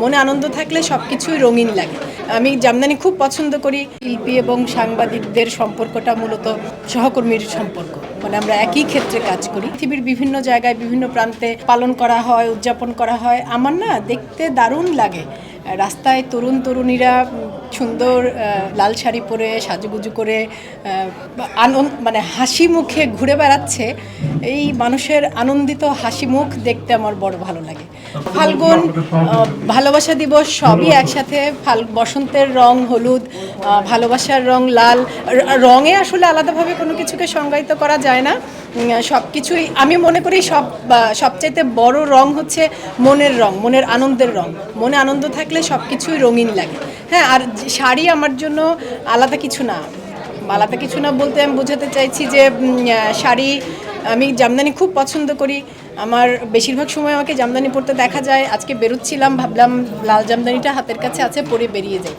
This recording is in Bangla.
মনে আনন্দ থাকলে সব কিছুই রঙিন লাগে। আমি জামদানি খুব পছন্দ করি। শিল্পী এবং সাংবাদিকদের সম্পর্কটা মূলত সহকর্মীর সম্পর্ক, মানে আমরা একই ক্ষেত্রে কাজ করি। পৃথিবীর বিভিন্ন জায়গায় বিভিন্ন প্রান্তে পালন করা হয়, উদযাপন করা হয়। আমার না দেখতে দারুণ লাগে রাস্তায় তরুণ তরুণীরা সুন্দর লাল শাড়ি পরে সাজুগুজু করে আনন্দ মানে হাসি মুখে ঘুরে বেড়াচ্ছে। এই মানুষের আনন্দিত হাসি মুখ দেখতে আমার বড় ভালো লাগে। ফাল্গুন, ভালোবাসা দিবস সবই একসাথে। বসন্তের রং হলুদ, ভালোবাসার রং লাল। রঙে আসলে আলাদাভাবে কোনো কিছুকে সংজ্ঞায়িত করা যায় না। সব কিছুই আমি মনে করি সবচাইতে বড় রং হচ্ছে মনের রং, মনের আনন্দের রং। মনে আনন্দ থাকলে সব কিছুই রঙিন লাগে। হ্যাঁ, আর শাড়ি আমার জন্য আলাদা কিছু না। আলাদা কিছু না বলতে আমি বোঝাতে চাইছি যে শাড়ি আমি জামদানি খুব পছন্দ করি। আমার বেশিরভাগ সময় আমাকে জামদানি পরতে দেখা যায়। আজকে বেরোচ্ছিলাম, ভাবলাম লাল জামদানিটা হাতের কাছে আছে, পরে বেরিয়ে যাই।